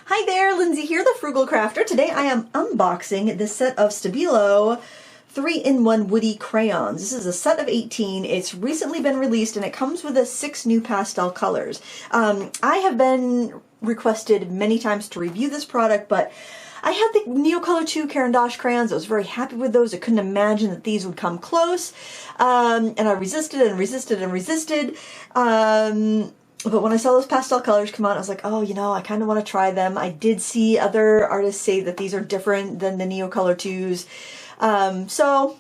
Hi there, Lindsay here, the Frugal Crafter. Today I am unboxing this set of Stabilo 3-in-1 Woody crayons. This is a set of 18. It's recently been released and it comes with 6 new pastel colors. I have been requested many times to review this product, but I had the Neocolor II Caran d'Ache crayons. I was very happy with those. I couldn't imagine that these would come close. And I resisted and resisted and resisted. But when I saw those pastel colors come out, I was like, oh, you know, I kind of want to try them. I did see other artists say that these are different than the Neocolor IIs. So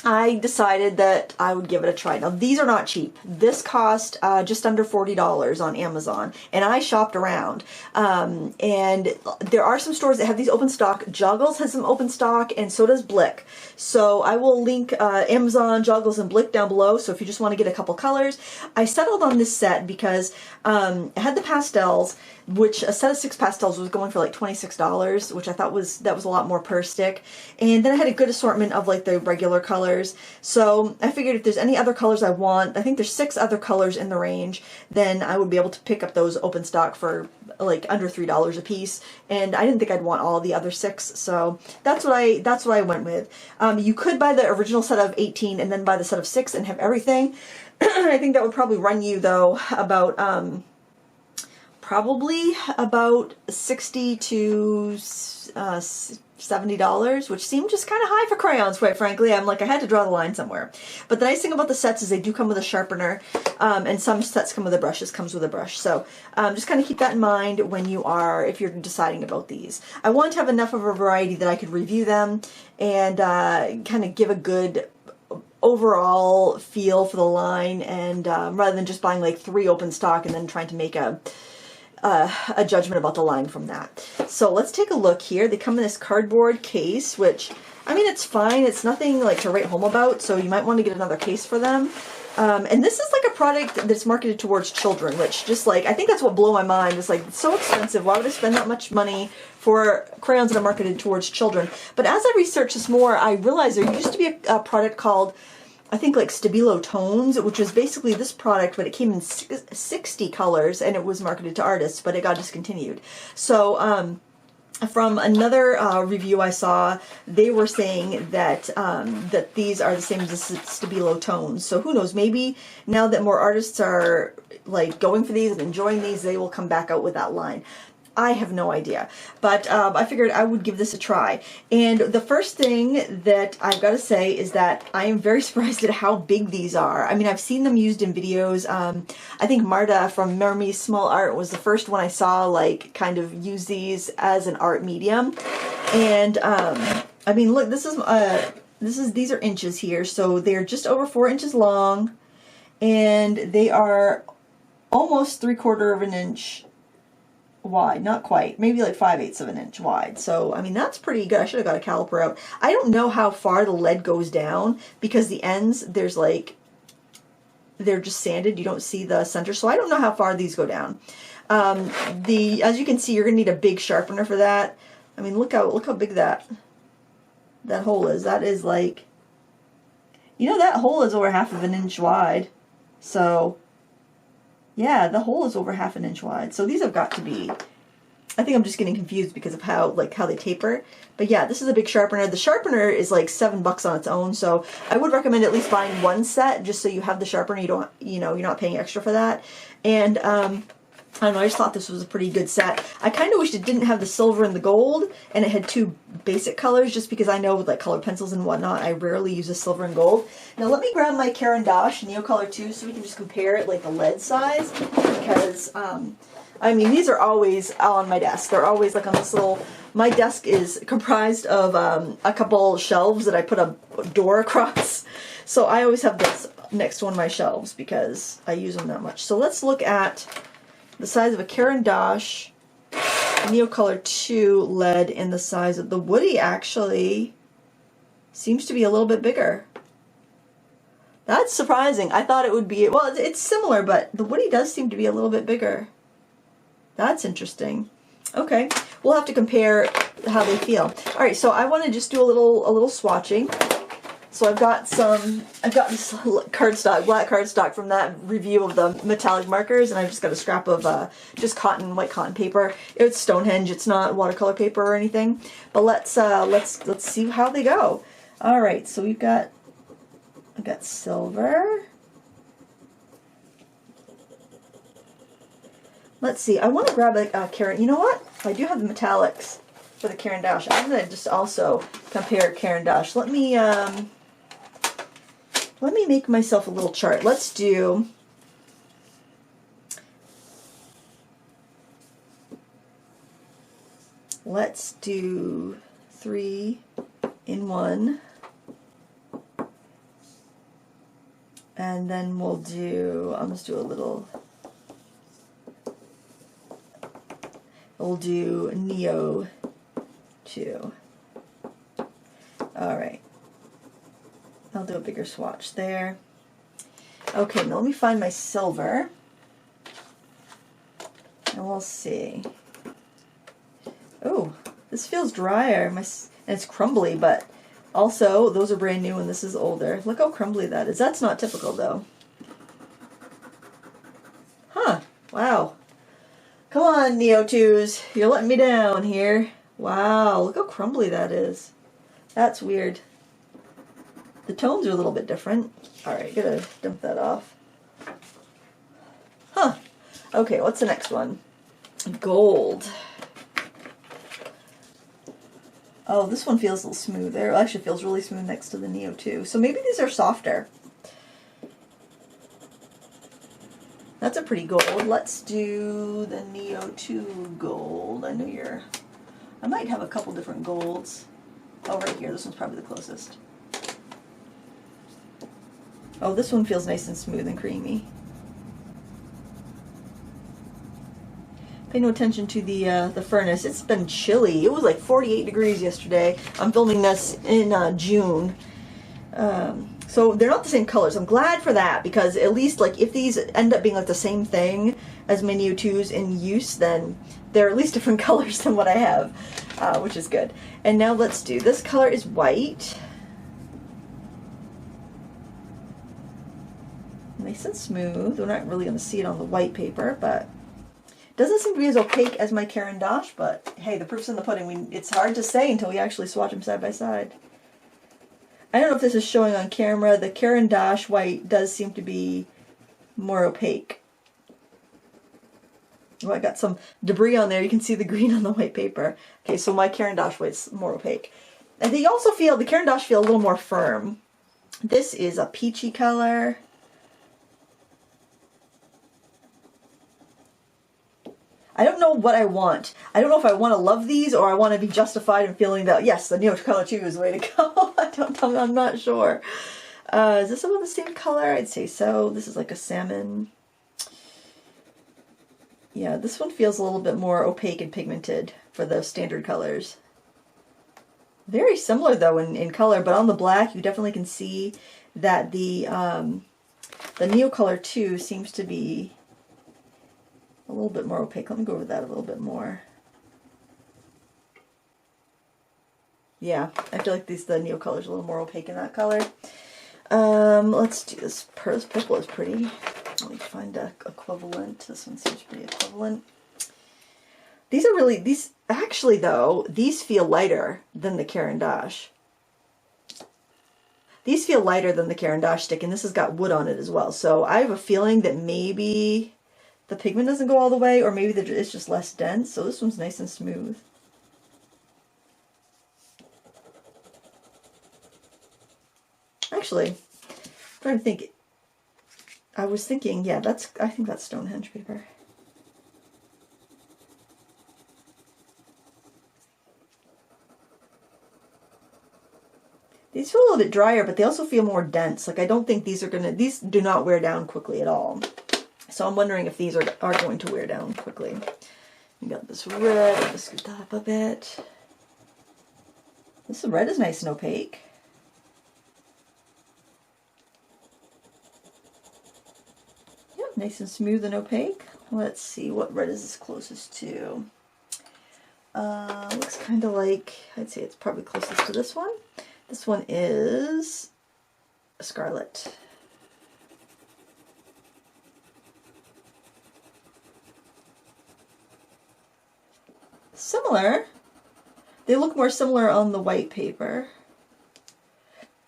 I decided that I would give it a try. Now, these are not cheap. This cost just under $40 on Amazon, and I shopped around. And there are some stores that have these open stock. Joggles has some open stock, and so does Blick. So I will link Amazon, Joggles, and Blick down below, so if you just want to get a couple colors. I settled on this set because it had the pastels, which a set of 6 pastels was going for like $26, which I thought that was a lot more per stick. And then I had a good assortment of like the regular colors. So I figured if there's any other colors I want, I think there's 6 other colors in the range, then I would be able to pick up those open stock for like under $3 a piece. And I didn't think I'd want all the other 6, so that's what I went with. You could buy the original set of 18 and then buy the set of 6 and have everything. I think that would probably run you though about probably about $60 to $70, which seemed just kind of high for crayons, quite frankly. I'm like, I had to draw the line somewhere. But the nice thing about the sets is they do come with a sharpener, and some sets come with a brush. This comes with a brush. So just kind of keep that in mind when if you're deciding about these. I want to have enough of a variety that I could review them and kind of give a good overall feel for the line, and rather than just buying like 3 open stock and then trying to make a judgment about the line from that. So let's take a look here. They come in this cardboard case, which, I mean, it's fine. It's nothing like to write home about, so you might want to get another case for them. And this is like a product that's marketed towards children, which just like, I think that's what blew my mind. It's like, it's so expensive. Why would I spend that much money for crayons that are marketed towards children? But as I researched this more, I realized there used to be a product called, I think, like Stabilo Tones, which was basically this product, but it came in 60 colors and it was marketed to artists, but it got discontinued. So from another review I saw, they were saying that that these are the same as the Stabilo Tones. So who knows, maybe now that more artists are like going for these and enjoying these, they will come back out with that line. I have no idea, but I figured I would give this a try. And the first thing that I've got to say is that I am very surprised at how big these are. I mean, I've seen them used in videos. I think Marta from Mermy's Small Art was the first one I saw like kind of use these as an art medium. And I mean, look, these are inches here, so they're just over 4 inches long, and they are almost 3/4 of an inch wide, not quite, maybe like 5/8 of an inch wide. So I mean, that's pretty good. I should have got a caliper out. I don't know how far the lead goes down because the ends, there's like, they're just sanded. You don't see the center, so I don't know how far these go down. As you can see, you're gonna need a big sharpener for that. I mean, look how big that hole is. That is like, you know, that hole is over 1/2 of an inch wide. So yeah, the hole is over 1/2 an inch wide. So these have got to be, I think I'm just getting confused because of how they taper. But yeah, this is a big sharpener. The sharpener is like $7 on its own. So I would recommend at least buying one set just so you have the sharpener. You don't, you're not paying extra for that. And I don't know, I just thought this was a pretty good set. I kind of wished it didn't have the silver and the gold, and it had 2 basic colors, just because I know with like colored pencils and whatnot, I rarely use the silver and gold. Now let me grab my Caran d'Ache Neocolor II so we can just compare it, like the lead size, because, I mean, these are always on my desk. They're always like on this little, my desk is comprised of a couple shelves that I put a door across. So I always have this next to one of my shelves because I use them that much. So let's look at the size of a Caran d'Ache Neocolor II lead and the size of the Woody. Actually seems to be a little bit bigger. That's surprising. I thought it would be, well, it's similar, but the Woody does seem to be a little bit bigger. That's interesting. Okay, we'll have to compare how they feel. All right, so I want to just do a little swatching. So I've got this cardstock, black cardstock from that review of the metallic markers, and I've just got a scrap of just white cotton paper. It's Stonehenge. It's not watercolor paper or anything. But let's see how they go. All right, so I've got silver. Let's see. I want to grab a Caran. You know what? I do have the metallics for the Caran d'Ache. I'm going to just also compare Caran d'Ache. Let me make myself a little chart. Let's do Let's do 3 in 1. And then we'll do, I'll just do a little, we'll do Neo 2. Alright. I'll do a bigger swatch there. Okay, now let me find my silver. And we'll see. Oh, this feels drier. And it's crumbly, but also those are brand new and this is older. Look how crumbly that is. That's not typical though. Huh. Wow. Come on, Neo 2s. You're letting me down here. Wow, look how crumbly that is. That's weird. The tones are a little bit different. Alright, gotta dump that off. Huh. Okay, what's the next one? Gold. Oh, this one feels a little smoother. It actually feels really smooth next to the Neo 2. So maybe these are softer. That's a pretty gold. Let's do the Neo 2 gold. I know I might have a couple different golds. Oh, right here. This one's probably the closest. Oh, this one feels nice and smooth and creamy. Pay no attention to the furnace. It's been chilly. It was like 48 degrees yesterday. I'm filming this in June. So they're not the same colors. I'm glad for that because at least like if these end up being like the same thing as my Neo 2s in use, then they're at least different colors than what I have, which is good. And now let's do, this color is white. Nice and smooth. We're not really going to see it on the white paper, but doesn't seem to be as opaque as my Caran d'Ache, but hey, the proof's in the pudding. It's hard to say until we actually swatch them side by side. I don't know if this is showing on camera. The Caran d'Ache white does seem to be more opaque. Oh, I got some debris on there. You can see the green on the white paper. Okay, so my Caran d'Ache white's more opaque. And they also feel, the Caran d'Ache feel a little more firm. This is a peachy color. I don't know what I want. I don't know if I want to love these or I want to be justified in feeling that, yes, the Neo Color 2 is the way to go. I'm not sure. Is this about the same color? I'd say so. This is like a salmon. Yeah, this one feels a little bit more opaque and pigmented for the standard colors. Very similar though in color, but on the black you definitely can see that the Neo Color 2 seems to be a little bit more opaque. Let me go over that a little bit more. Yeah, I feel like the Neo Color is a little more opaque in that color. Let's do this. This purple is pretty. Let me find a equivalent. This one seems pretty equivalent. These are really, actually though, these feel lighter than the Caran d'Ache. These feel lighter than the Caran d'Ache stick, and this has got wood on it as well. So I have a feeling that maybe the pigment doesn't go all the way, or maybe it's just less dense. So this one's nice and smooth. Actually, I'm trying to think. I was thinking, yeah, I think that's Stonehenge paper. These feel a little bit drier, but they also feel more dense. Like I don't think these do not wear down quickly at all. So I'm wondering if these are going to wear down quickly. We got this red. I'll just scoot that up a bit. This red is nice and opaque. Yep, nice and smooth and opaque. Let's see, what red is this closest to? Looks kind of like, I'd say it's probably closest to this one. This one is Scarlet. Similar. They look more similar on the white paper.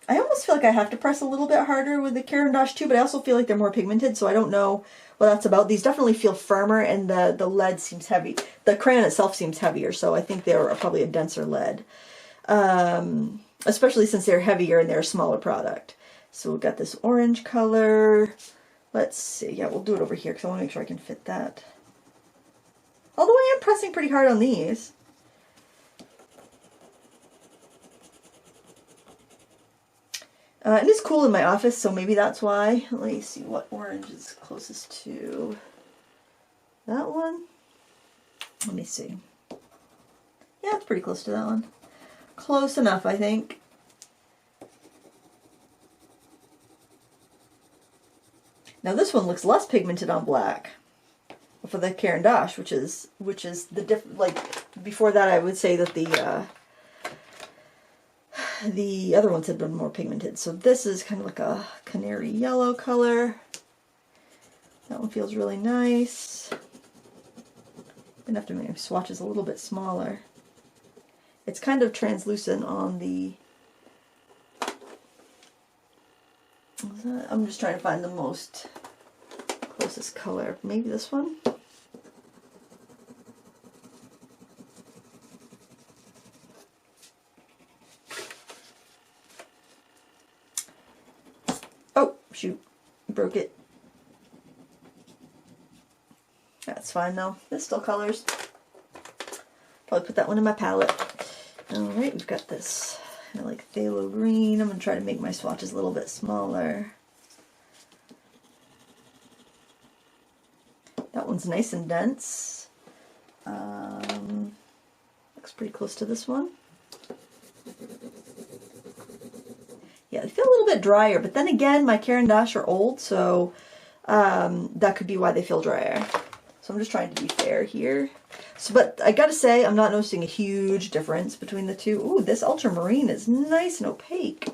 I almost feel like I have to press a little bit harder with the Caran d'Ache too, but I also feel like they're more pigmented, so I don't know what that's about. These definitely feel firmer, and the lead seems heavy. The crayon itself seems heavier, so I think they're probably a denser lead. Especially since they're heavier and they're a smaller product. So we've got this orange color. Let's see. Yeah, we'll do it over here because I want to make sure I can fit that. Although I am pressing pretty hard on these. It is cool in my office, so maybe that's why. Let me see what orange is closest to that one. Let me see. Yeah, it's pretty close to that one. Close enough, I think. Now this one looks less pigmented on black for the Caran d'Ache, which is the like before that I would say that the other ones had been more pigmented. So this is kind of like a canary yellow color. That one feels really nice. I'm gonna have to make my swatches a little bit smaller. It's kind of translucent on the... I'm just trying to find the most closest color. Maybe this one? Oh, shoot. Broke it. That's fine though. There's still colors. Probably put that one in my palette. Alright, we've got this kind of like phthalo green. I'm going to try to make my swatches a little bit smaller. That one's nice and dense. Looks pretty close to this one. Yeah, they feel a little bit drier, but then again, my Caran d'Ache are old, so that could be why they feel drier. So I'm just trying to be fair here. So, but I gotta say, I'm not noticing a huge difference between the two. Ooh, this ultramarine is nice and opaque.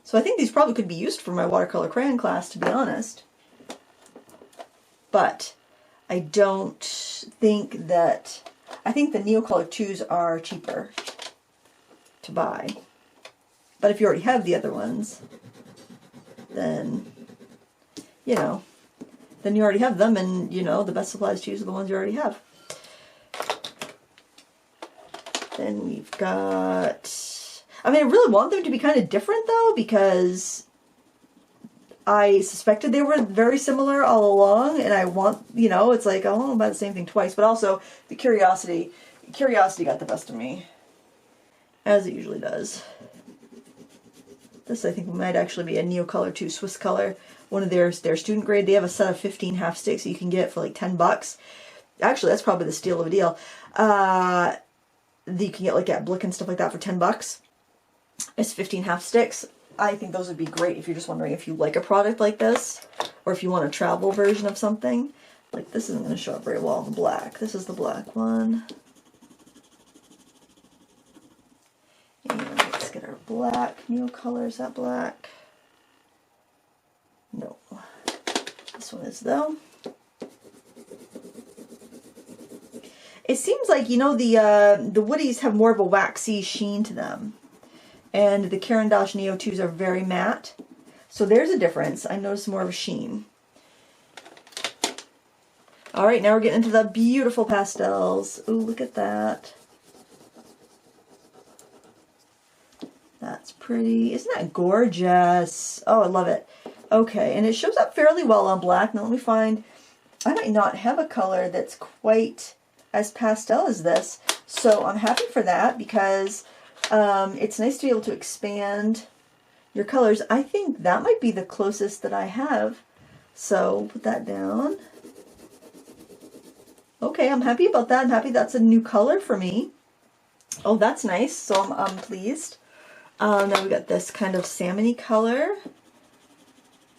So I think these probably could be used for my watercolor crayon class, to be honest. But I don't think that... I think the Neocolor 2s are cheaper to buy. But if you already have the other ones, then, you know, then you already have them, and, you know, the best supplies to use are the ones you already have. Then we've got... I mean, I really want them to be kind of different, though, because I suspected they were very similar all along, and I want, you know, it's like, I don't want to buy the same thing twice, but also the curiosity got the best of me, as it usually does. This, I think, might actually be a Neocolor 2 Swiss Color, one of their student grade. They have a set of 15 half sticks that you can get for like $10. Actually, that's probably the steal of a deal. That you can get like at Blick and stuff like that for $10. It's 15 half sticks. I think those would be great if you're just wondering if you like a product like this, or if you want a travel version of something. Like, this isn't going to show up very well in the black. This is the black one. And let's get our black. Neocolor, is that black? No. This one is, though. It seems like, you know, the Woodies have more of a waxy sheen to them. And the Caran d'Ache Neo 2s are very matte. So there's a difference. I noticed more of a sheen. Alright, now we're getting into the beautiful pastels. Ooh, look at that. That's pretty. Isn't that gorgeous? Oh, I love it. Okay, and it shows up fairly well on black. Now let me find... I might not have a color that's quite as pastel as this. So I'm happy for that, because it's nice to be able to expand your colors. I think that might be the closest that I have. So put that down. Okay, I'm happy about that. I'm happy that's a new color for me. Oh, that's nice. So I'm pleased. Now we got this kind of salmon-y color.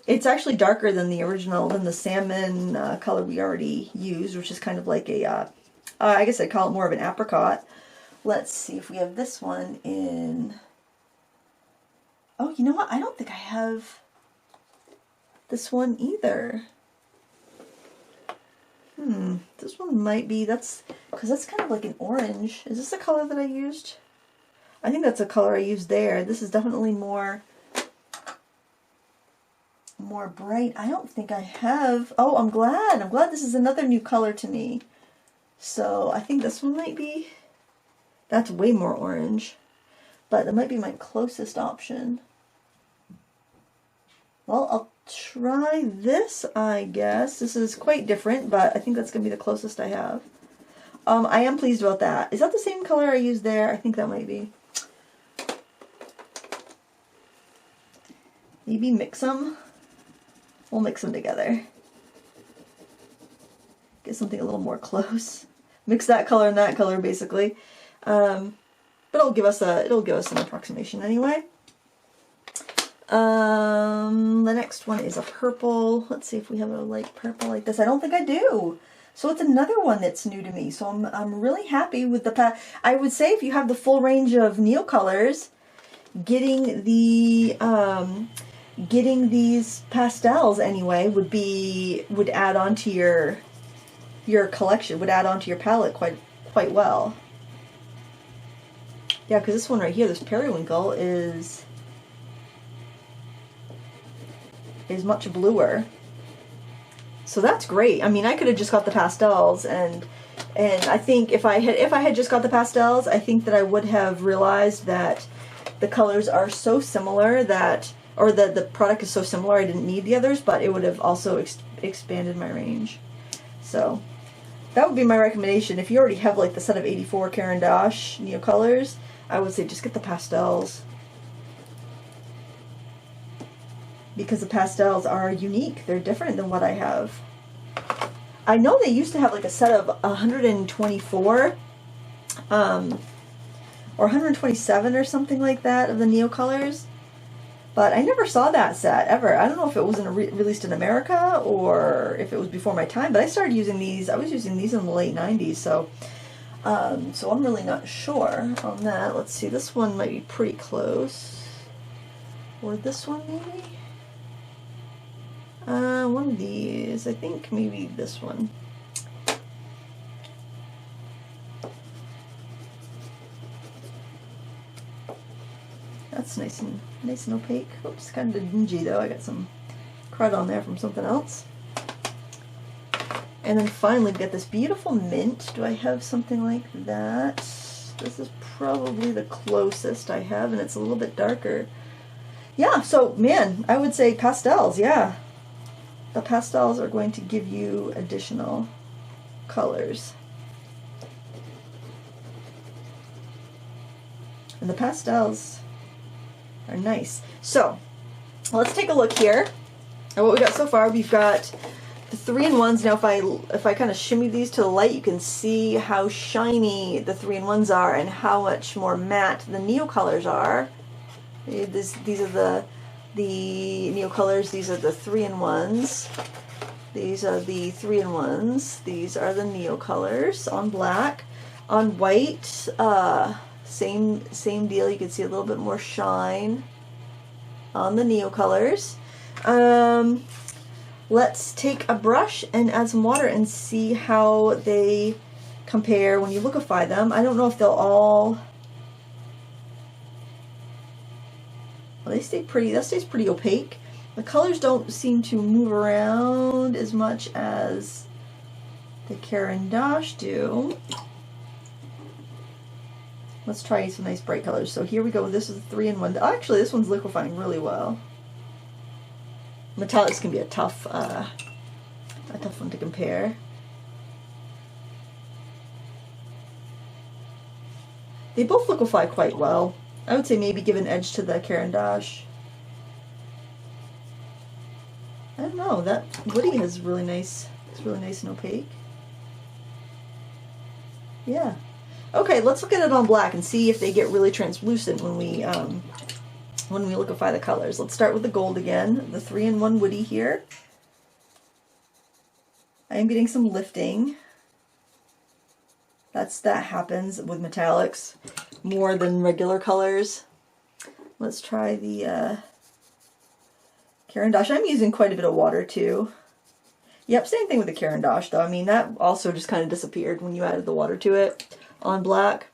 It's actually darker than the original, than the salmon color we already used, which is kind of like a, I guess I'd call it more of an apricot. Let's see if we have this one in Oh, you know what? I don't think I have this one either. This one might be, because that's kind of like an orange. Is this the color that I used? I think that's a color I used there. This is definitely more bright. I don't think I have. Oh, I'm glad. I'm glad this is another new color to me. So I think this one might be, that's way more orange, but that might be my closest option. Well, I'll try this, I guess. This is quite different, but I think that's going to be the closest I have. I am pleased about that. Is that the same color I used there? I think that might be. Maybe mix them. We'll mix them together. Get something a little more close. Mix that color and that color, basically. But it'll give us an approximation anyway. The next one is a purple. Let's see if we have a light purple like this. I don't think I do. So it's another one that's new to me. So I'm really happy with the I would say if you have the full range of Neocolors, getting these pastels anyway would add on to your collection, would add on to your palette quite well. Yeah, because this one right here, this Periwinkle, is much bluer. So that's great. I mean, I could have just got the pastels, and I think if I had just got the pastels, I think that I would have realized that the colors are so similar that, or the product is so similar, I didn't need the others, but it would have also expanded my range. So that would be my recommendation. If you already have like the set of 84 Caran d'Ache Neocolors, I would say just get the pastels. Because the pastels are unique. They're different than what I have. I know they used to have like a set of 124 or 127 or something like that of the Neocolors, but I never saw that set ever. I don't know if it wasn't released in America or if it was before my time, but I started using these. I was using these in the late 90s, so I'm really not sure on that. Let's see, this one might be pretty close. Or this one maybe? One of these. I think maybe this one. That's nice and opaque. Oops, kind of dingy though. I got some crud on there from something else. And then finally we got this beautiful mint. Do I have something like that? This is probably the closest I have, and it's a little bit darker. Yeah, so man, I would say pastels, yeah. The pastels are going to give you additional colors. And the pastels are nice. So, let's take a look here at what we got so far. We've got the 3-in-1s. Now if I kind of shimmy these to the light, you can see how shiny the 3-in-1s are and how much more matte the Neocolors are. These are the Neocolors. These are the 3-in-1s. These are the 3-in-1s. These are the Neocolors on black. On white, same deal. You can see a little bit more shine on the Neocolors. Let's take a brush and add some water and see how they compare when you liquefy them. I don't know if they'll all... Well, they stay pretty. That stays pretty opaque. The colors don't seem to move around as much as the Caran d'Ache do. Let's try some nice bright colors. So here we go. This is a 3-in-1. Actually, this one's liquefying really well. Metallics can be a tough one to compare. They both liquefy quite well. I would say maybe give an edge to the Caran d'Ache. I don't know, that woody is really nice. It's really nice and opaque. Yeah. Okay, let's look at it on black and see if they get really translucent when we liquefy the colors. Let's start with the gold again, the 3-in-1 woody here. I am getting some lifting. That happens with metallics more than regular colors. let's try the Caran d'Ache. I'm using quite a bit of water too. Yep, same thing with the Caran d'Ache though. I mean, that also just kind of disappeared when you added the water to it on black.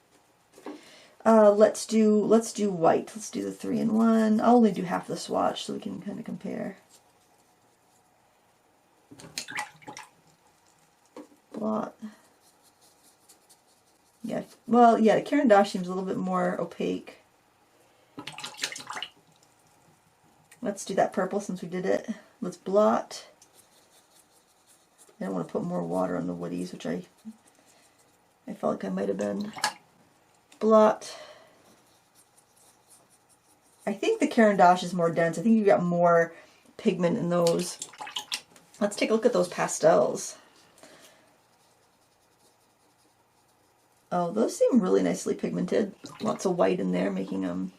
Let's do white. Let's do the 3-in-1. I'll only do half the swatch so we can kind of compare. Blot. Yeah, well, yeah, the Caran d'Ache seems a little bit more opaque. Let's do that purple since we did it. Let's blot. I don't want to put more water on the woodies, which I felt like I might have been. Blot. I think the Caran d'Ache is more dense. I think you've got more pigment in those. Let's take a look at those pastels. Oh, those seem really nicely pigmented. Lots of white in there, making them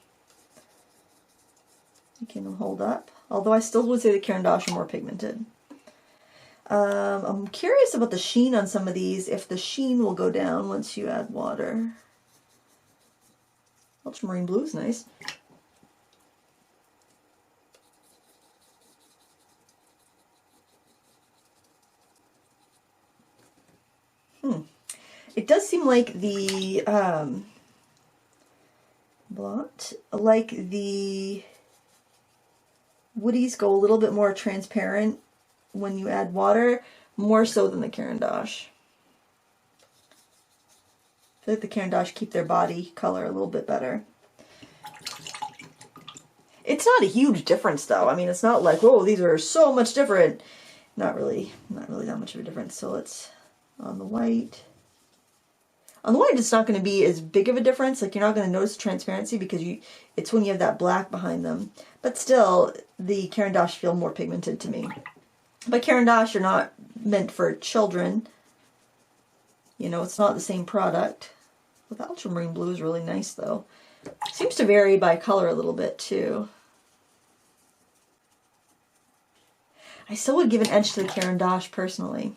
hold up. Although I still would say the Caran d'Ache are more pigmented. I'm curious about the sheen on some of these, if the sheen will go down once you add water. Ultramarine blue is nice. It does seem like the woodies go a little bit more transparent when you add water, more so than the Caran d'Ache. I feel like the Caran d'Ache keep their body color a little bit better. It's not a huge difference though. I mean, it's not like, whoa, these are so much different. Not really that much of a difference. So let's, on the white. On the white, it's not going to be as big of a difference. Like, you're not going to notice transparency because it's when you have that black behind them. But still, the Caran d'Ache feel more pigmented to me. But Caran d'Ache are not meant for children. You know, it's not the same product. Well, the ultramarine blue is really nice, though. Seems to vary by color a little bit, too. I still would give an edge to the Caran d'Ache, personally.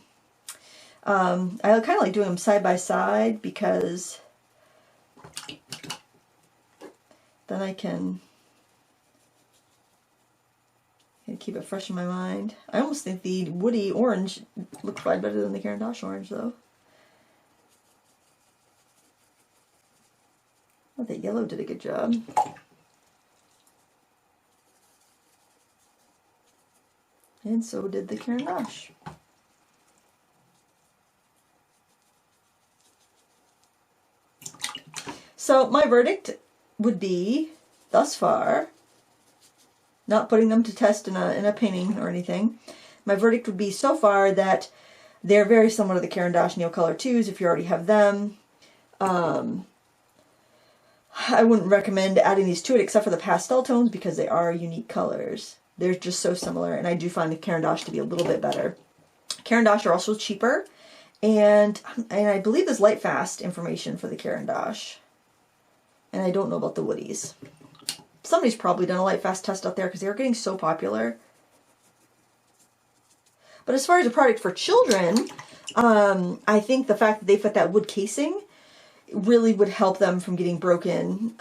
I kind of like doing them side by side because then I can keep it fresh in my mind. I almost think the woody orange looks quite better than the Caran d'Ache orange, though. Oh, that yellow did a good job. And so did the Caran d'Ache. So my verdict would be, thus far, not putting them to test in a painting or anything, my verdict would be so far that they're very similar to the Caran d'Ache Neocolor 2s if you already have them. I wouldn't recommend adding these to it except for the pastel tones because they are unique colors. They're just so similar, and I do find the Caran d'Ache to be a little bit better. Caran d'Ache are also cheaper, and I believe there's light fast information for the Caran d'Ache. And I don't know about the woodies. Somebody's probably done a light fast test out there because they're getting so popular. But as far as a product for children, I think the fact that they put that wood casing really would help them from getting broken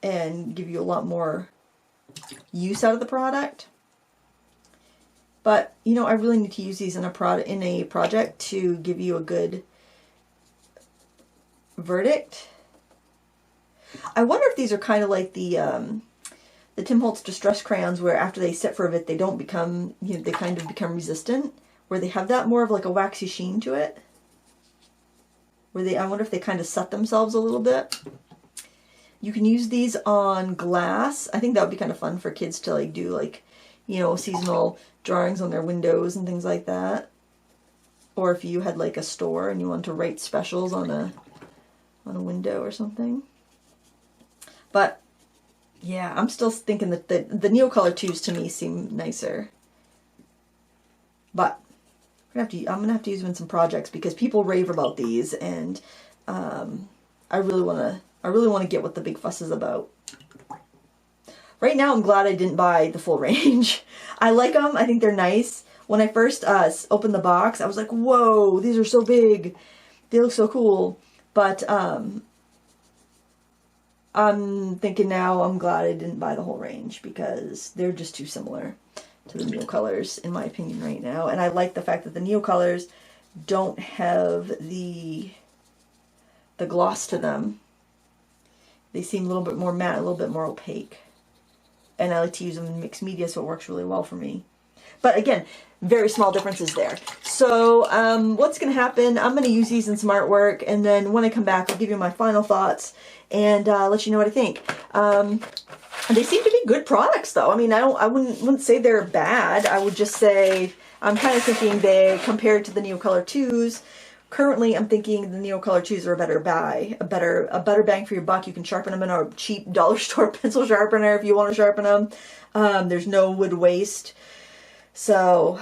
and give you a lot more use out of the product. But, you know, I really need to use these in a project to give you a good verdict. I wonder if these are kind of like the Tim Holtz Distress crayons, where after they sit for a bit, they don't become, you know, they kind of become resistant, where they have that more of like a waxy sheen to it. I wonder if they kind of set themselves a little bit. You can use these on glass. I think that would be kind of fun for kids to like do, like, you know, seasonal drawings on their windows and things like that. Or if you had like a store and you wanted to write specials on a window or something. But yeah, I'm still thinking that the Neocolor 2s to me seem nicer. But I'm gonna have to use them in some projects because people rave about these, and I really wanna get what the big fuss is about. Right now, I'm glad I didn't buy the full range. I like them. I think they're nice. When I first opened the box, I was like, "Whoa, these are so big! They look so cool." But I'm thinking now I'm glad I didn't buy the whole range because they're just too similar to the Neocolors in my opinion right now. And I like the fact that the Neocolors don't have the gloss to them. They seem a little bit more matte, a little bit more opaque. And I like to use them in mixed media, so it works really well for me. But again, very small differences there. So what's going to happen, I'm going to use these in some artwork, and then when I come back, I'll give you my final thoughts and let you know what I think. They seem to be good products, though. I mean, I wouldn't say they're bad. I would just say I'm kind of thinking they, compared to the Neocolor 2s, currently I'm thinking the Neocolor 2s are a better buy, a better bang for your buck. You can sharpen them in a cheap dollar store pencil sharpener if you want to sharpen them. There's no wood waste. So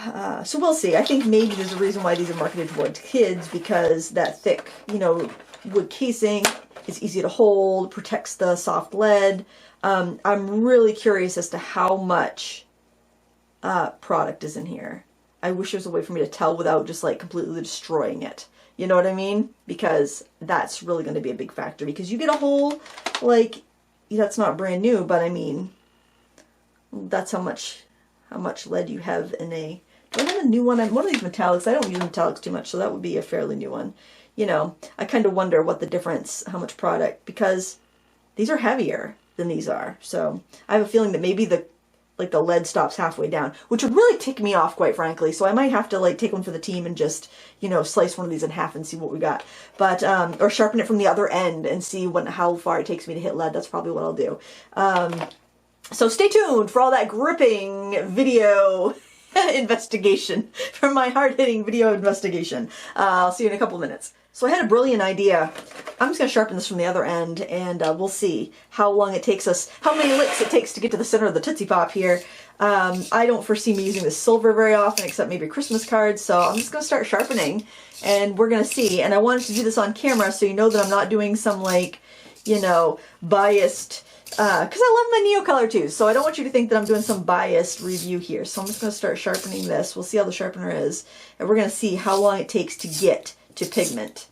we'll see. I think maybe there's a reason why these are marketed towards kids, because that thick, wood casing is easy to hold, protects the soft lead. I'm really curious as to how much product is in here. I wish there was a way for me to tell without just like completely destroying it. You know what I mean? Because that's really going to be a big factor, because you get a whole, like, that's not brand new, but I mean, that's how much lead you have in a, do I have a new one? One of these metallics, I don't use metallics too much, so that would be a fairly new one. I kind of wonder what the difference, how much product, because these are heavier than these are. So I have a feeling that maybe the lead stops halfway down, which would really tick me off, quite frankly. So I might have to take one for the team and just, slice one of these in half and see what we got. But, or sharpen it from the other end and see how far it takes me to hit lead. That's probably what I'll do. So stay tuned for all that gripping video investigation, from my hard-hitting video investigation. I'll see you in a couple minutes. So I had a brilliant idea. I'm just going to sharpen this from the other end, and we'll see how long it takes us, how many licks it takes to get to the center of the Tootsie Pop here. I don't foresee me using this silver very often, except maybe Christmas cards, so I'm just going to start sharpening, and we're going to see. And I wanted to do this on camera so you know that I'm not doing some, biased, because I love my Neocolor too, so I don't want you to think that I'm doing some biased review here. So I'm just going to start sharpening this. We'll see how the sharpener is, and we're going to see how long it takes to get to pigment.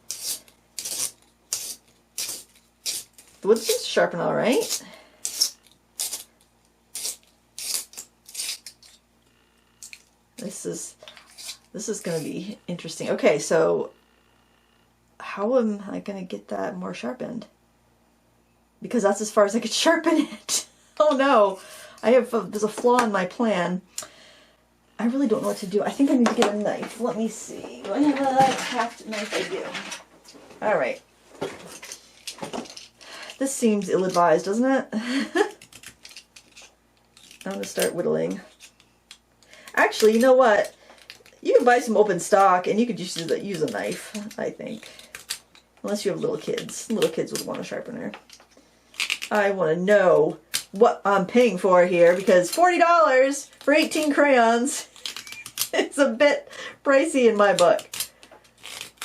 The wood seems to sharpen all right. This is going to be interesting. Okay, so how am I going to get that more sharpened? Because that's as far as I could sharpen it. Oh no, there's a flaw in my plan. I really don't know what to do. I think I need to get a knife. Let me see. Do I have a haft knife? I do. All right. This seems ill-advised, doesn't it? I'm going to start whittling. Actually, you know what? You can buy some open stock and you could just use a knife, I think. Unless you have little kids. Little kids would want a sharpener. I want to know what I'm paying for here, because $40 for 18 crayons is a bit pricey in my book.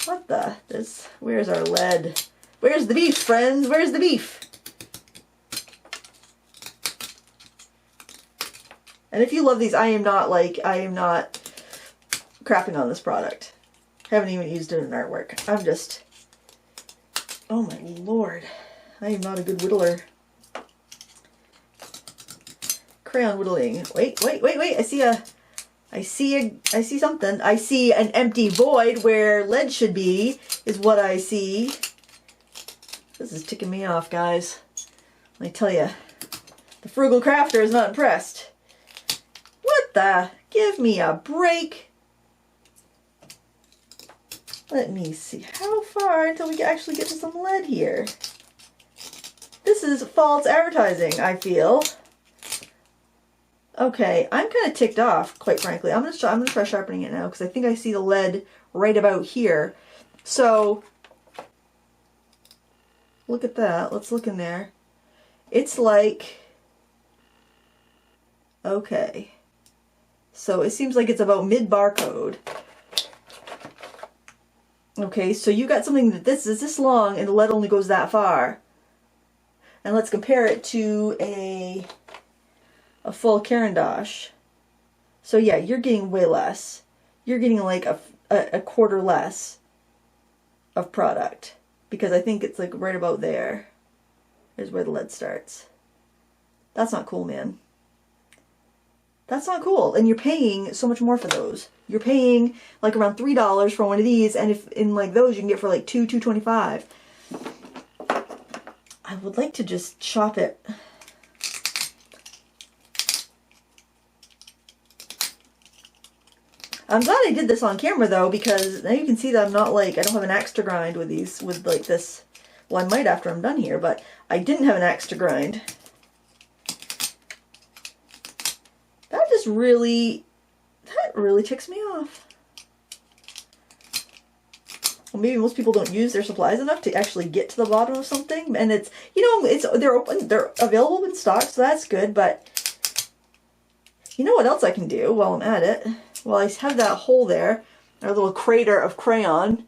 What the? Where's our lead? Where's the beef, friends? Where's the beef? And if you love these, I am not crapping on this product. I haven't even used it in artwork. I'm just, oh my lord. I am not a good whittler. Crayon whittling. Wait. I see something. I see an empty void where lead should be, is what I see. This is ticking me off, guys. Let me tell you, the frugal crafter is not impressed. What the? Give me a break. Let me see. How far until we actually get to some lead here? This is false advertising, I feel. Okay, I'm kind of ticked off, quite frankly. I'm gonna try sharpening it now, because I think I see the lead right about here. So, look at that. Let's look in there. It's like, okay. So it seems like it's about mid-barcode. Okay, so you got something that this is this long and the lead only goes that far. And let's compare it to a full Caran d'Ache. So yeah, you're getting way less. You're getting like a quarter less of product, because I think it's like right about there. Here's where the lead starts. That's not cool, man. That's not cool. And you're paying so much more for those. You're paying like around $3 for one of these, and if in like those you can get for like $2.25. I would like to just chop it. I'm glad I did this on camera though, because now you can see that I'm not like, I don't have an axe to grind with these, with like this. Well, I might after I'm done here, but I didn't have an axe to grind. That really ticks me off. Well, maybe most people don't use their supplies enough to actually get to the bottom of something, and it's, you know, they're available in stock, so that's good. But you know what else I can do while I'm at it? Well, I have that hole there, our little crater of crayon.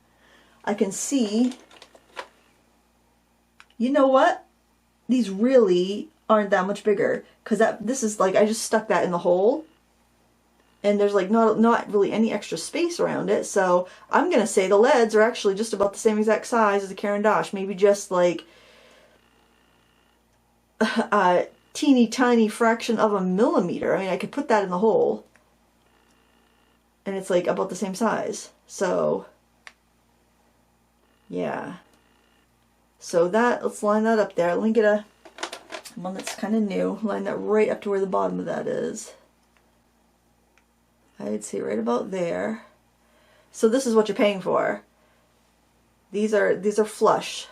I can see. You know what? These really aren't that much bigger, because this is like, I just stuck that in the hole, and there's like not really any extra space around it. So I'm gonna say the leads are actually just about the same exact size as the Caran d'Ache, maybe just like a teeny tiny fraction of a millimeter. I mean, I could put that in the hole and it's like about the same size. So yeah, so that, let's line that up there. Let me get one that's kind of new, line that right up to where the bottom of that is. I'd say right about there. So this is what you're paying for. These are flush.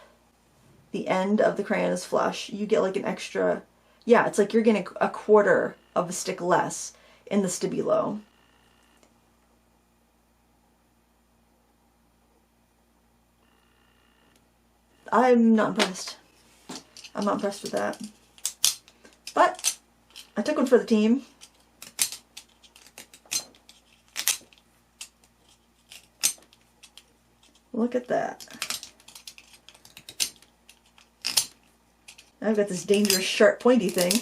The end of the crayon is flush. You get like an extra, yeah, it's like you're getting a quarter of a stick less in the Stabilo. I'm not impressed. I'm not impressed with that. But I took one for the team. Look at that. I've got this dangerous sharp pointy thing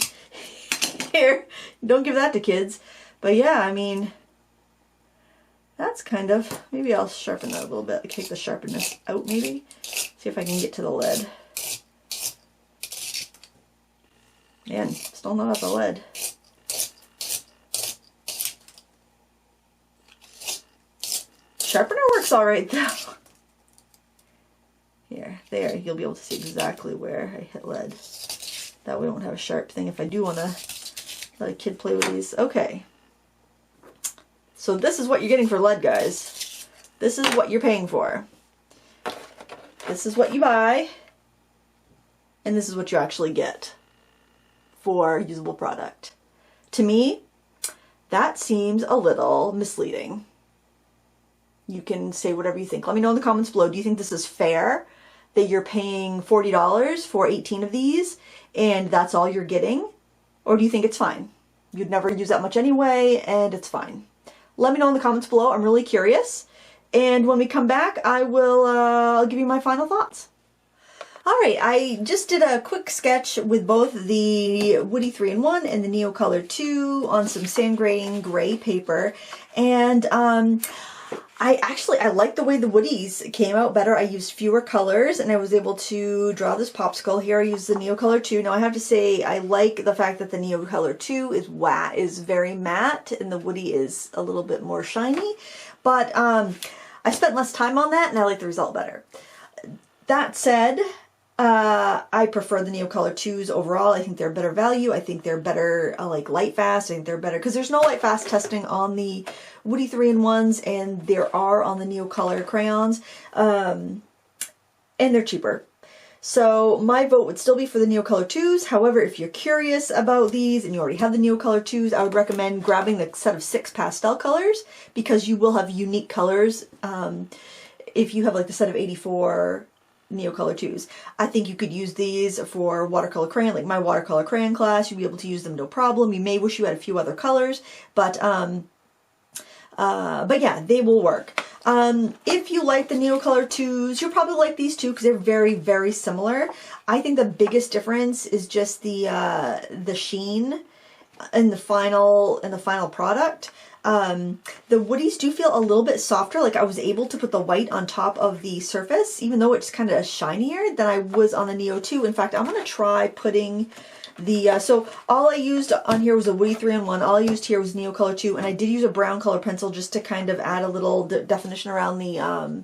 here. Don't give that to kids. But yeah, I mean, that's kind of, maybe I'll sharpen that a little bit, like take the sharpness out maybe. See if I can get to the lead. Man, still not at the lead. Sharpener works alright though. Here, there, you'll be able to see exactly where I hit lead. That way I won't have a sharp thing if I do want to let a kid play with these. Okay. So this is what you're getting for lead, guys. This is what you're paying for. This is what you buy. And this is what you actually get for usable product. To me, that seems a little misleading. You can say whatever you think. Let me know in the comments below. Do you think this is fair? That you're paying $40 for 18 of these and that's all you're getting? Or do you think it's fine? You'd never use that much anyway and it's fine. Let me know in the comments below. I'm really curious. And when we come back, I will I'll give you my final thoughts. Alright, I just did a quick sketch with both the Woody 3-in-1 and the Neocolor 2 on some sand grading gray paper. And I like the way the Woodies came out better. I used fewer colors and I was able to draw this popsicle. Here I used the Neocolor 2. Now I have to say I like the fact that the Neocolor 2 is very matte and the Woody is a little bit more shiny. But I spent less time on that and I like the result better. That said, I prefer the Neocolor 2s overall. I think they're better value. I think they're better like light fast. I think they're better because there's no light fast testing on the Woody 3-in-1s and there are on the Neocolor crayons. And they're cheaper. So my vote would still be for the Neocolor 2s. However, if you're curious about these and you already have the Neocolor 2s, I would recommend grabbing the set of 6 pastel colors because you will have unique colors if you have like the set of 84 Neocolor 2s. I think you could use these for watercolor crayon, like my watercolor crayon class. You'll be able to use them no problem. You may wish you had a few other colors, but yeah, they will work. If you like the Neocolor 2s, you'll probably like these too because they're very, very similar. I think the biggest difference is just the sheen in the final product. The woodies do feel a little bit softer. Like I was able to put the white on top of the surface, even though it's kind of shinier than I was on the Neo 2. In fact, I'm going to try putting the, so all I used on here was a Woody 3-in-1. All I used here was Neocolor 2, and I did use a brown color pencil just to kind of add a little definition around the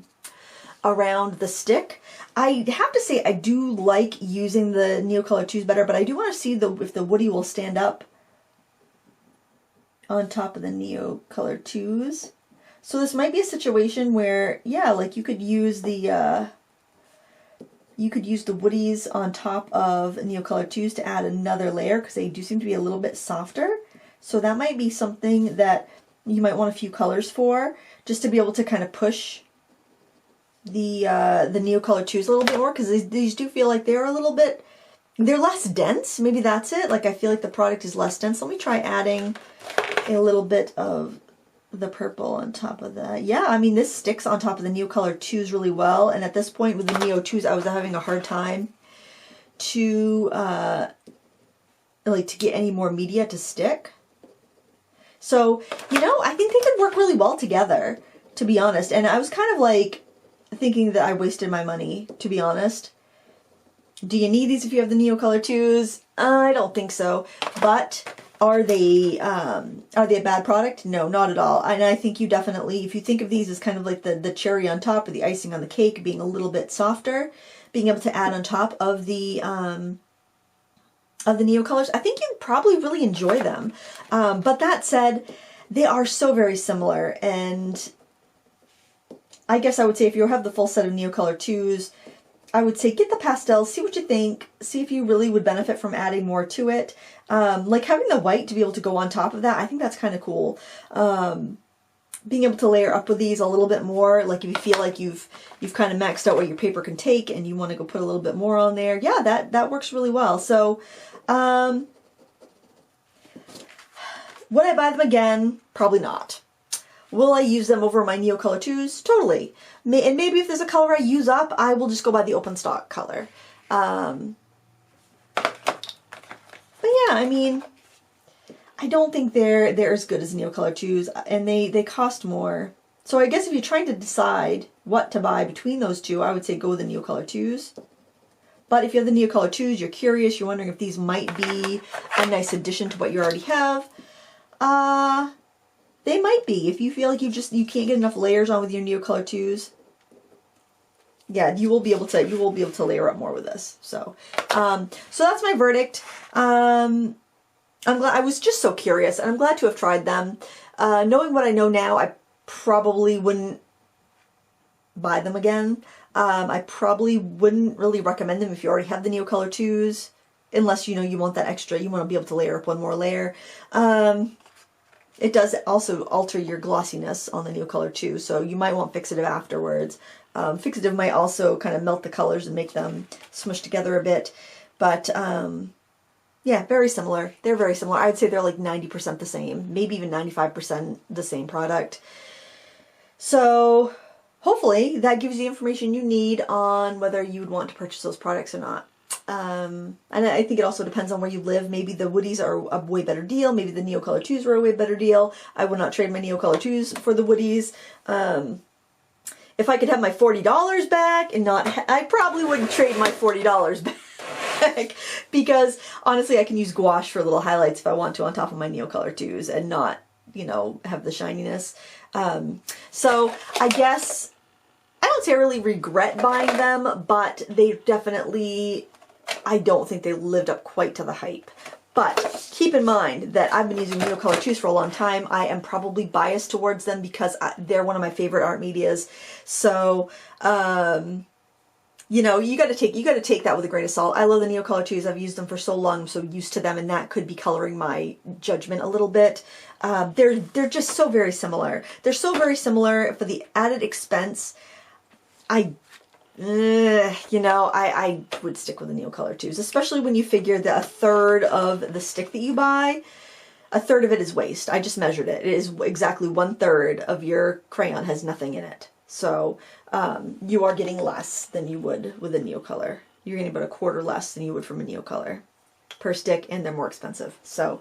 stick. I have to say I do like using the Neocolor 2s better, but I do want to see if the Woody will stand up on top of the Neocolor 2s. So this might be a situation where, yeah, like you could use the woodies on top of Neocolor 2s to add another layer, because they do seem to be a little bit softer. So that might be something that you might want a few colors for, just to be able to kind of push the Neocolor 2s a little bit more, because these do feel like they're a little bit, they're less dense. Maybe that's it. Like I feel like the product is less dense. Let me try adding a little bit of the purple on top of that. Yeah, I mean, this sticks on top of the Neocolor 2s really well. And at this point with the Neo 2s, I was having a hard time to to get any more media to stick. So, you know, I think they could work really well together, to be honest. And I was kind of like thinking that I wasted my money, to be honest. Do you need these if you have the Neocolor 2s? I don't think so. But are they a bad product? No, not at all. And I think you definitely, if you think of these as kind of like the cherry on top, or the icing on the cake, being a little bit softer, being able to add on top of the Neocolors, I think you'd probably really enjoy them. But that said, they are so very similar, and I guess I would say if you have the full set of Neocolor 2s, I would say get the pastels, see what you think, see if you really would benefit from adding more to it. Like having the white to be able to go on top of that, I think that's kind of cool. Being able to layer up with these a little bit more, like if you feel like you've kind of maxed out what your paper can take and you want to go put a little bit more on there, yeah, that works really well. So would I buy them again? Probably not. Will I use them over my Neocolor 2s? Totally. And maybe if there's a color I use up, I will just go by the open stock color. But yeah, I mean, I don't think they're as good as Neocolor 2s, and they cost more. So I guess if you're trying to decide what to buy between those two, I would say go with the Neocolor 2s. But if you have the Neocolor 2s, you're curious, you're wondering if these might be a nice addition to what you already have, they might be. If you feel like you can't get enough layers on with your Neocolor 2s, yeah, you will be able to layer up more with this. So so that's my verdict. I'm glad, I was just so curious, and I'm glad to have tried them. Knowing what I know now, I probably wouldn't buy them again. I probably wouldn't really recommend them if you already have the Neocolor 2s, unless you know you want that extra, you want to be able to layer up one more layer. It does also alter your glossiness on the Neocolor 2, so you might want fixative afterwards. Fixative might also kind of melt the colors and make them smush together a bit, but yeah, very similar. They're very similar. I'd say they're like 90% the same, maybe even 95% the same product. So hopefully that gives you information you need on whether you would want to purchase those products or not. And I think it also depends on where you live. Maybe the Woodies are a way better deal. Maybe the Neocolor 2s were a way better deal. I would not trade my Neocolor 2s for the Woodies. If I could have my $40 back and not, I probably wouldn't trade my $40 back because honestly, I can use gouache for little highlights if I want to on top of my Neocolor 2s and not, you know, have the shininess. So I guess I don't say I really regret buying them, but they definitely, I don't think they lived up quite to the hype. But keep in mind that I've been using Neocolor 2s for a long time. I am probably biased towards them because they're one of my favorite art medias. So, you know, you got to take that with a grain of salt. I love the Neocolor 2s. I've used them for so long. I'm so used to them, and that could be coloring my judgment a little bit. They're just so very similar. They're so very similar. For the added expense, you know, I would stick with the Neocolor 2s, especially when you figure that a third of the stick that you buy, a third of it is waste. I just measured it. It is exactly 1/3 of your crayon has nothing in it. So you are getting less than you would with a Neocolor. You're getting about 1/4 less than you would from a Neocolor. per stick, and they're more expensive. So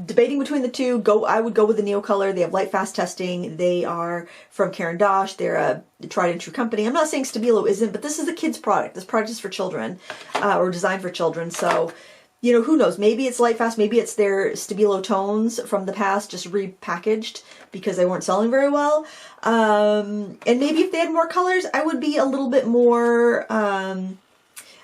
debating between the two, I would go with the Neocolor. They have light fast testing. They are from Caran d'Ache. They're a tried and true company. I'm not saying Stabilo isn't, but this is a kid's product. This product is for children, or designed for children. So, you know, who knows? Maybe it's light fast. Maybe it's their Stabilo tones from the past just repackaged because they weren't selling very well. And maybe if they had more colors, I would be a little bit more...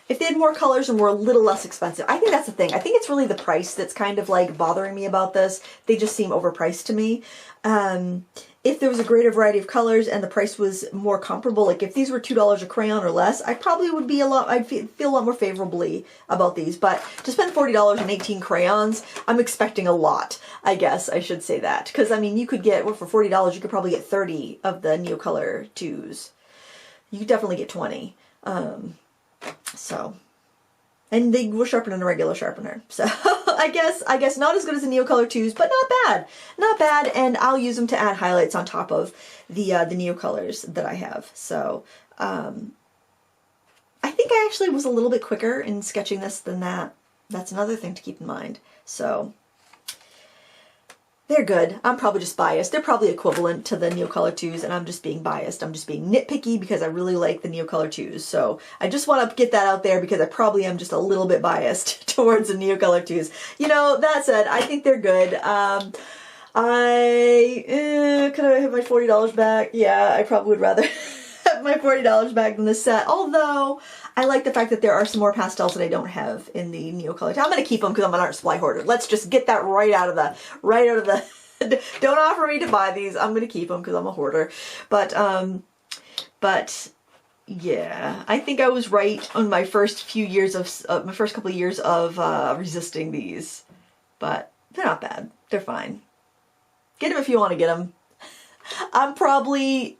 if they had more colors and were a little less expensive. I think that's the thing. I think it's really the price that's kind of like bothering me about this. They just seem overpriced to me. If there was a greater variety of colors and the price was more comparable, like if these were $2 a crayon or less, I probably would be I'd feel a lot more favorably about these. But to spend $40 on 18 crayons, I'm expecting a lot, I guess I should say that. Because, I mean, you could get, well, for $40, you could probably get 30 of the Neocolor 2s. You could definitely get 20. So, and they will sharpen in a regular sharpener. So I guess not as good as the Neocolor 2s, but not bad. And I'll use them to add highlights on top of the Neocolors that I have. So, I think I actually was a little bit quicker in sketching this than that. That's another thing to keep in mind. So, they're good. I'm probably just biased. They're probably equivalent to the Neocolor 2s, and I'm just being biased. I'm just being nitpicky because I really like the Neocolor 2s. So I just want to get that out there because I probably am just a little bit biased towards the Neocolor 2s. You know, that said, I think they're good. Could I have my $40 back? Yeah, I probably would rather have my $40 back than this set. Although, I like the fact that there are some more pastels that I don't have in the Neocolor. I'm going to keep them because I'm an art supply hoarder. Let's just get that right out of the, don't offer me to buy these. I'm going to keep them because I'm a hoarder. But yeah, I think I was right on my first few years my first couple of years of resisting these. But they're not bad. They're fine. Get them if you want to get them. I'm probably...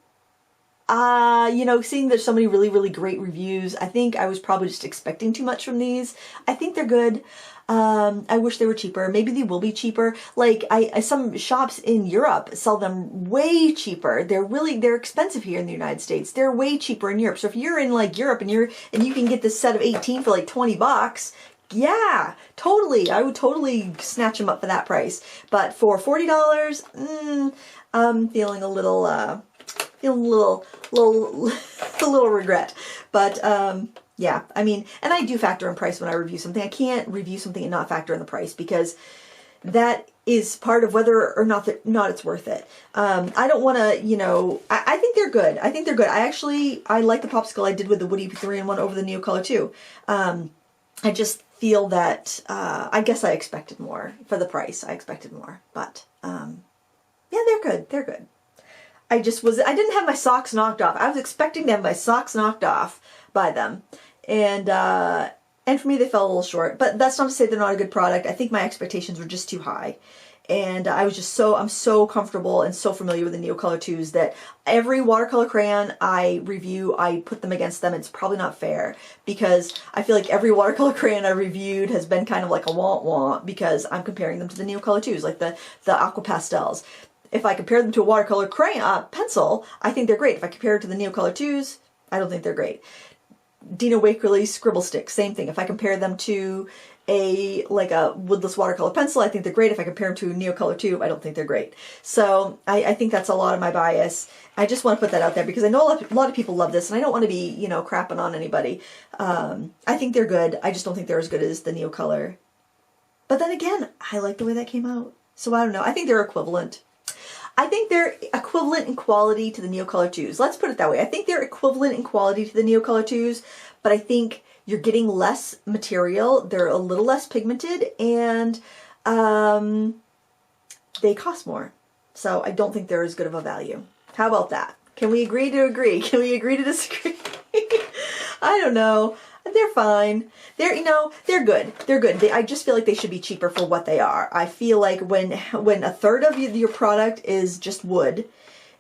you know, seeing there's so many really, really great reviews, I think I was probably just expecting too much from these. I think they're good. I wish they were cheaper. Maybe they will be cheaper. Like, some shops in Europe sell them way cheaper. They're expensive here in the United States. They're way cheaper in Europe. So if you're in like Europe and you can get this set of 18 for like 20 bucks, yeah, totally. I would totally snatch them up for that price. But for $40, I'm feeling a little, little regret. But, yeah, I mean, and I do factor in price when I review something. I can't review something and not factor in the price because that is part of whether or not it's worth it. I don't want to, you know, I think they're good. I think they're good. I like the popsicle I did with the Woody 3-in-1 over the Neocolor 2. I just feel that, I guess I expected more for the price. I expected more, but, yeah, they're good. They're good. I didn't have my socks knocked off. I was expecting to have my socks knocked off by them. And for me, they fell a little short. But that's not to say they're not a good product. I think my expectations were just too high. And I'm so comfortable and so familiar with the Neocolor 2s that every watercolor crayon I review, I put them against them. It's probably not fair because I feel like every watercolor crayon I reviewed has been kind of like a womp because I'm comparing them to the Neocolor 2s, like the Aqua Pastels. If I compare them to a watercolor crayon pencil, I think they're great. If I compare it to the Neocolor 2s, I don't think they're great. Dina Wakerly Scribble Stick, same thing. If I compare them to a woodless watercolor pencil, I think they're great. If I compare them to a Neocolor 2, I don't think they're great. So I think that's a lot of my bias. I just want to put that out there because I know a lot of people love this and I don't want to be, you know, crapping on anybody. I think they're good. I just don't think they're as good as the Neocolor. But then again, I like the way that came out. So I don't know. I think they're equivalent. I think they're equivalent in quality to the Neocolor 2s. Let's put it that way. I think they're equivalent in quality to the Neocolor 2s, but I think you're getting less material. They're a little less pigmented, and they cost more. So I don't think they're as good of a value. How about that? Can we agree to agree? Can we agree to disagree? I don't know. They're fine. They're good. They're good. I just feel like they should be cheaper for what they are. I feel like when a third of your product is just wood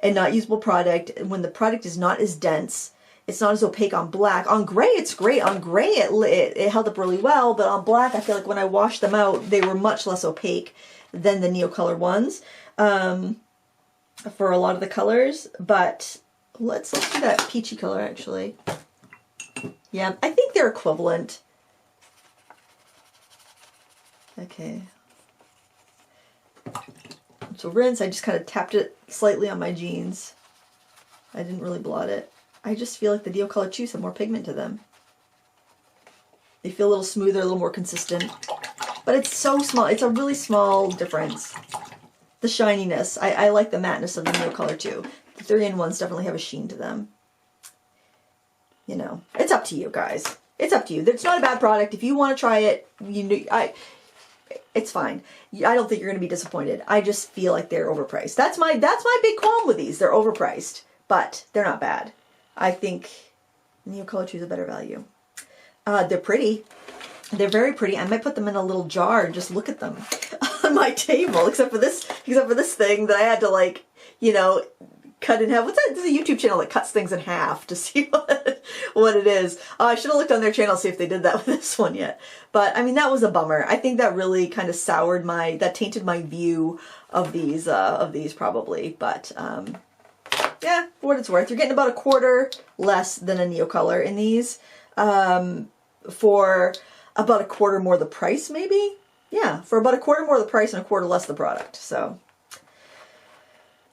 and not usable product, when the product is not as dense, it's not as opaque on black. On gray, it's great. On gray, it held up really well, but on black, I feel like when I washed them out, they were much less opaque than the Neocolor ones for a lot of the colors. But let's do that peachy color, actually. Yeah, I think they're equivalent. Okay. So rinse, I just kind of tapped it slightly on my jeans. I didn't really blot it. I just feel like the Neocolor Chews have more pigment to them. They feel a little smoother, a little more consistent. But it's so small. It's a really small difference. The shininess. I like the matteness of the Neocolor too. The 3-in-1s definitely have a sheen to them. You know, it's up to you guys. It's up to you. It's not a bad product. If you want to try it, it's fine. I don't think you're going to be disappointed. I just feel like they're overpriced. That's my big qualm with these. They're overpriced, but they're not bad. I think Neocolor Chews is a better value. They're pretty. They're very pretty. I might put them in a little jar and just look at them on my table, except for this thing that I had to, like, you know, cut in half. What's that? There's a YouTube channel that cuts things in half to see what it is. I should have looked on their channel to see if they did that with this one yet. But I mean, that was a bummer. I think that really kind of tainted my view of these probably. But yeah, for what it's worth, you're getting about a quarter less than a Neocolor in these. For about a quarter more the price, maybe? Yeah, for about a quarter more the price and a quarter less the product. So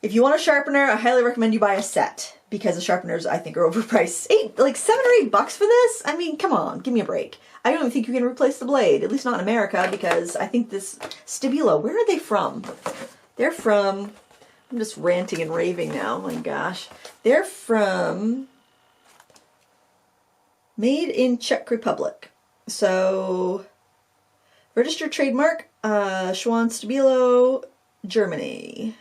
if you want a sharpener, I highly recommend you buy a set, because the sharpeners, I think, are overpriced. $7 or $8 for this? I mean, come on, give me a break. I don't even think you can replace the blade, at least not in America, because I think this Stabilo, where are they from? They're from, I'm just ranting and raving now, oh my gosh. They're from, made in Czech Republic. So, registered trademark, Schwann Stabilo, Germany.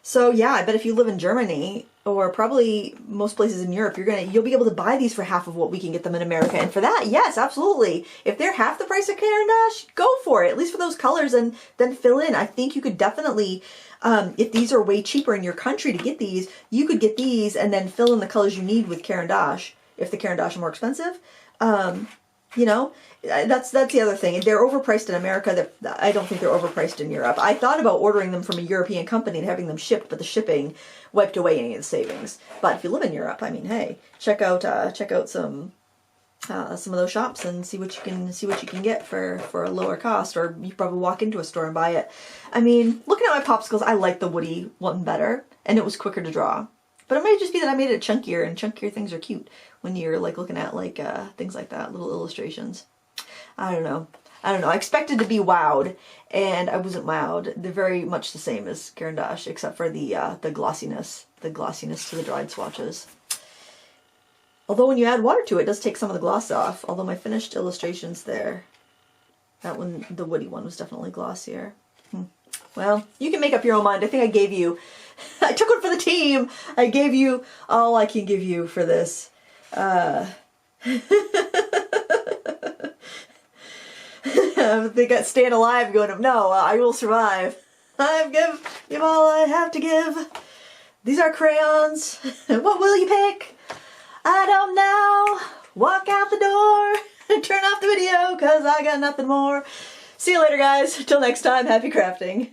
So yeah, I bet if you live in Germany, or probably most places in Europe, you'll be able to buy these for half of what we can get them in America. And for that, yes, absolutely. If they're half the price of Caran d'Ache, go for it, at least for those colors, and then fill in. I think you could definitely, if these are way cheaper in your country to get these, you could get these and then fill in the colors you need with Caran d'Ache, if the Caran d'Ache are more expensive. You know, that's the other thing. They're overpriced in America. I don't think they're overpriced in Europe. I thought about ordering them from a European company and having them shipped, but the shipping wiped away any of the savings. But if you live in Europe, I mean, hey, check out some of those shops and see what you can get for a lower cost, or you probably walk into a store and buy it. I mean, looking at my popsicles, I like the woody one better, and it was quicker to draw. But it might just be that I made it chunkier, and chunkier things are cute when you're like looking at like things like that, little illustrations. I don't know. I expected to be wowed, and I wasn't wowed. They're very much the same as Caran d'Ache, except for the glossiness to the dried swatches. Although when you add water to it, it does take some of the gloss off. Although my finished illustrations there, that one, the woody one, was definitely glossier. Well, you can make up your own mind. I think I gave you, I took one for the team. I gave you all I can give you for this. They got staying alive going, no, I will survive. I give all I have to give. These are crayons. What will you pick? I don't know. Walk out the door and turn off the video, because I got nothing more. See you later, guys. Till next time, happy crafting.